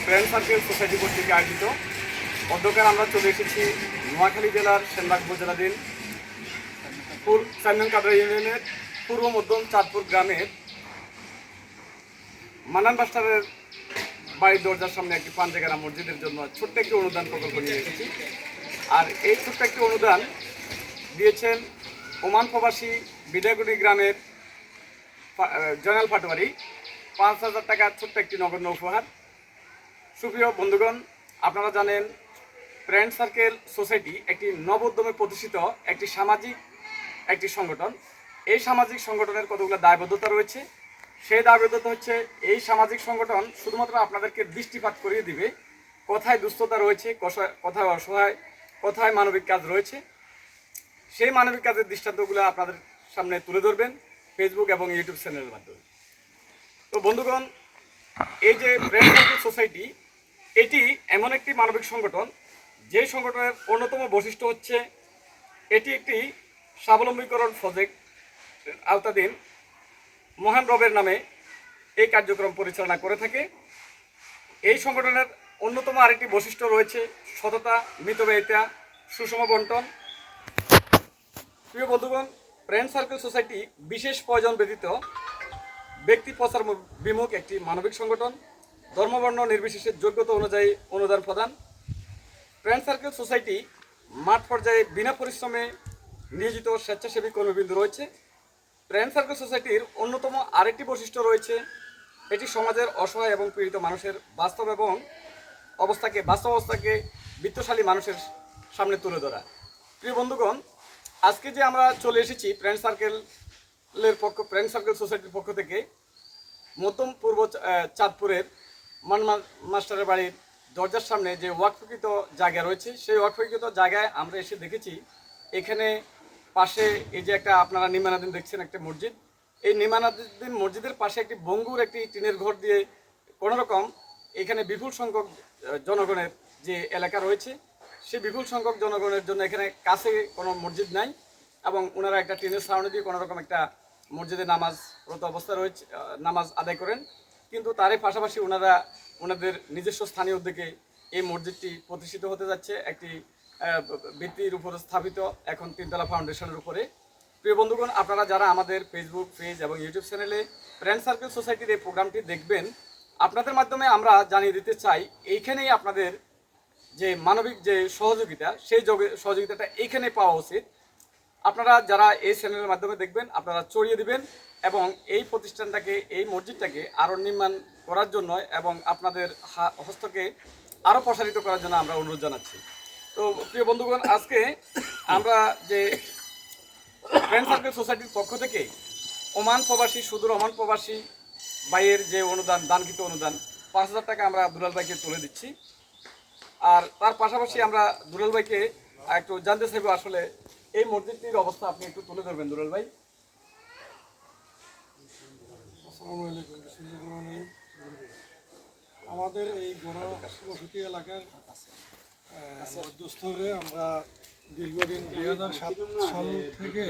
Friend circle society কর্তৃক আয়োজিত অধ্যক্ষের আমরা চলে এসেছি নোয়াখালী জেলার সেনবাগ উপজেলাধীন সাইমন কাদরা ইউনিয়নের পূর্ব মধ্যম চাঁদপুর গ্রামের মানান মাস্টারের বাড়ির দরজার সামনে একটি পাঞ্জেগারা মসজিদের জন্য ছোট্ট একটি অনুদান প্রকল্প নিয়ে এসেছি। আর এই ছোট্ট একটি অনুদান দিয়েছেন ওমান প্রবাসী বিদায়গুড়ি গ্রামের জয়নাল পাটোয়ারি। 5,000 টাকার ছোট্ট একটি নগণ্য উপহার। সুপ্রিয় বন্ধুগণ, আপনারা জানেন ফ্রেন্ড সার্কেল সোসাইটি একটি নবোদ্যমে প্রতিষ্ঠিত একটি সামাজিক সংগঠন। এই সামাজিক সংগঠনের কতগুলো দায়বদ্ধতা রয়েছে। সেই দায়বদ্ধতা হচ্ছে এই সামাজিক সংগঠন শুধুমাত্র আপনাদেরকে দৃষ্টিপাত করিয়ে দিবে কোথায় দুস্থতা রয়েছে, কোথায় অসহায়, কোথায় মানবিক কাজ রয়েছে। সেই মানবিক কাজের দৃষ্টান্তগুলো আপনাদের সামনে তুলে ধরবেন ফেসবুক এবং ইউটিউব চ্যানেলের মাধ্যমে। তো বন্ধুগণ, এই যে ফ্রেন্ড সার্কেল সোসাইটি এটি এমন একটি মানবিক সংগঠন যে সংগঠনের অন্যতম বৈশিষ্ট্য হচ্ছে এটি একটি স্বাবলম্বীকরণ প্রজেক্ট আওতাধীন মহান রবের নামে এই কার্যক্রম পরিচালনা করে থাকে। এই সংগঠনের অন্যতম আরেকটি বৈশিষ্ট্য রয়েছে সততা, মিতব্যয়িতা, সুষম বন্টন। প্রিয় বন্ধুগণ, ফ্রেন্ড সার্কেল সোসাইটি বিশেষ প্রয়োজন ব্যতীত ব্যক্তি প্রচার বিমুখ একটি মানবিক সংগঠন। ধর্মবর্ণ নির্বিশেষে যোগ্যতা অনুযায়ী অনুদান প্রদান। ফ্রেন্ড সার্কেল সোসাইটি মাঠ পর্যায়ে বিনা পরিশ্রমে নিয়োজিত স্বেচ্ছাসেবী কর্মীবৃন্দ রয়েছে। ফ্রেন্ড সার্কেল সোসাইটির অন্যতম আরেকটি বৈশিষ্ট্য রয়েছে এটি সমাজের অসহায় এবং পীড়িত মানুষের বাস্তব অবস্থাকে বিত্তশালী মানুষের সামনে তুলে ধরা। প্রিয় বন্ধুগণ, আজকে যে আমরা চলে এসেছি ফ্রেন্ড সার্কেল সোসাইটির পক্ষ থেকে মধ্যম পূর্ব চাঁদপুরের মাস্টারের বাড়ির দরজার সামনে যে ওয়াকফকৃত জায়গা রয়েছে, সেই ওয়াকফকৃত জায়গায় আমরা এসে দেখেছি এখানে পাশে এই যে একটা আপনারা নির্মাণাধীন দেখছেন একটা মসজিদ, এই নির্মাণাধীন মসজিদের পাশে একটি বঙ্গুর একটি টিনের ঘর দিয়ে কোনোরকম এখানে বিপুল সংখ্যক জনগণের যে এলাকা রয়েছে সেই বিপুল সংখ্যক জনগণের জন্য এখানে কাছে কোনো মসজিদ নাই এবং ওনারা একটা টিনের ছাউনি দিয়ে কোনোরকম একটা মসজিদে নামাজরত অবস্থা রয়েছে, নামাজ আদায় করেন। কিন্তু তারই পাশাপাশি ওনাদের নিজস্ব স্থানীয় উদ্যোগে এই মসজিদটি প্রতিষ্ঠিত হতে যাচ্ছে একটি ভিত্তির উপরে স্থাপিত এখন 3তলা ফাউন্ডেশনের উপরে। প্রিয় বন্ধুগণ, আপনারা যারা আমাদের ফেসবুক পেজ এবং ইউটিউব চ্যানেলে ফ্রেন্ড সার্কেল সোসাইটির এই প্রোগ্রামটি দেখবেন, আপনাদের মাধ্যমে আমরা জানিয়ে দিতে চাই এইখানেই আপনাদের যে মানবিক যে সহযোগিতা, সেই সহযোগিতাটা এইখানে পাওয়া উচিত। আপনারা যারা এই চ্যানেলের মাধ্যমে দেখবেন আপনারা ছড়িয়ে দিবেন এবং এই প্রতিষ্ঠানটাকে, এই মসজিদটাকে আরও নির্মাণ করার জন্য এবং আপনাদের হস্তকে আরও প্রসারিত করার জন্য আমরা অনুরোধ জানাচ্ছি। তো প্রিয় বন্ধুগণ, আজকে আমরা যে ফ্রেন্ড সার্কেল সোসাইটির পক্ষ থেকে সুদূর ওমান প্রবাসী ভাইয়ের যে অনুদান, দানকৃত অনুদান 5,000 টাকা আমরা দুলাল ভাইকে তুলে দিচ্ছি। আর তার পাশাপাশি আমরা দুলাল ভাইকে একটু জানতে চাইব আসলে এই মসজিদটির অবস্থা আপনি একটু তুলে ধরবেন দুলাল ভাই। আমাদের এই গণবসতি এলাকার মধ্যস্থলে আমরা দীর্ঘদিন 2007 সাল থেকে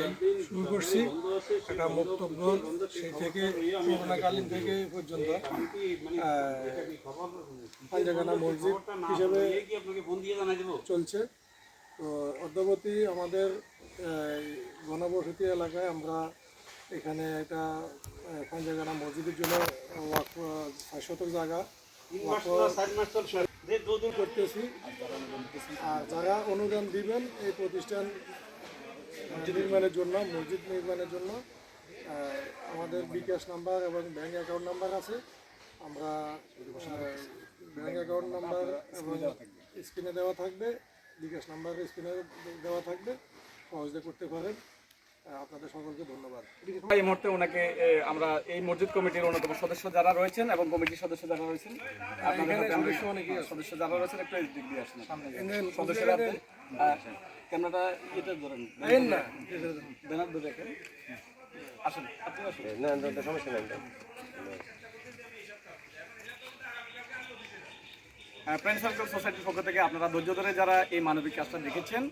শুরু করছি একটা মুক্তজ্ঞ, সেই থেকে করোনাকালীন থেকে পর্যন্ত পাঞ্জাগানা মসজিদ হিসেবে চলছে। তো অদ্যাবধি আমাদের গণবসতি এলাকায় আমরা এখানে একটা পাঞ্জাগানা মসজিদের জন্য 500 জায়গা করতেছি। আর যারা অনুদান দিবেন এই প্রতিষ্ঠান নির্মাণের জন্য, মসজিদ নির্মাণের জন্য আমাদের বিকাশ নাম্বার এবং ব্যাংক অ্যাকাউন্ট নাম্বার আছে। আমরা ব্যাংক অ্যাকাউন্ট নাম্বার এবং স্ক্রিনে দেওয়া থাকবে, বিকাশ নাম্বার স্ক্রিনে দেওয়া থাকবে, সহজে করতে পারেন। আপনাদের সকলকে ধন্যবাদ। এই মুহূর্তে ওনাকে আমরা এই মসজিদ কমিটির অন্যতম সদস্য যারা রয়েছেন এবং কমিটির সদস্য যারা রয়েছেন, সদস্য যারা রয়েছেন একটু দিক দিয়ে আসেন সামনে সদস্যরা ক্যামেরাটা এটা ধরেন না, ব্যানার ধরে রাখেন, আসেন আপনি আসেন, সমস্যা নেই। ফ্রেন্ড সার্কেল সোসাইটির পক্ষ থেকে আপনারা ধৈর্য ধরে যারা এই মানবিক কাজটা দেখেছেন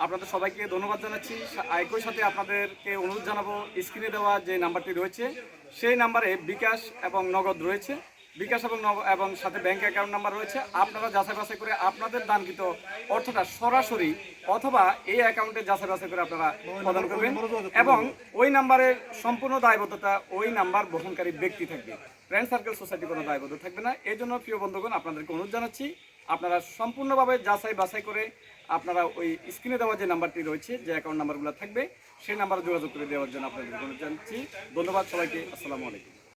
আপনাদের সবাইকে ধন্যবাদ জানাচ্ছি। একই সাথে আপনাদেরকে অনুরোধ জানাবো স্ক্রিনে দেওয়া যে নাম্বারটি রয়েছে সেই নাম্বারে বিকাশ এবং নগদ রয়েছে, বিকাশ এবং সাথে ব্যাংক অ্যাকাউন্ট নাম্বার রয়েছে। আপনারা যাচাই বাছাই করে আপনাদের দানকৃত অর্থটা সরাসরি অথবা এই অ্যাকাউন্টে যাচাই বাছাই করে আপনারা প্রদান করবেন এবং ওই নাম্বারের সম্পূর্ণ দায়বদ্ধতা ওই নাম্বার বহনকারী ব্যক্তি থাকবে। ফ্রেন্ড সার্কেল সোসাইটি কোনো দায়বদ্ধ থাকবে না। এই জন্য প্রিয় বন্ধুগণ, আপনাদেরকে অনুরোধ জানাচ্ছি আপনারা সম্পূর্ণভাবে যাচাই বাছাই করে আপনারা ওই স্ক্রিনে দেওয়া যে নাম্বারটি রয়েছে, যে অ্যাকাউন্ট নাম্বারগুলো থাকবে, সেই নাম্বারে যোগাযোগ করে দেওয়ার জন্য আপনাদেরকে অনুরোধ জানাচ্ছি। ধন্যবাদ সবাইকে। আসসালামু আলাইকুম।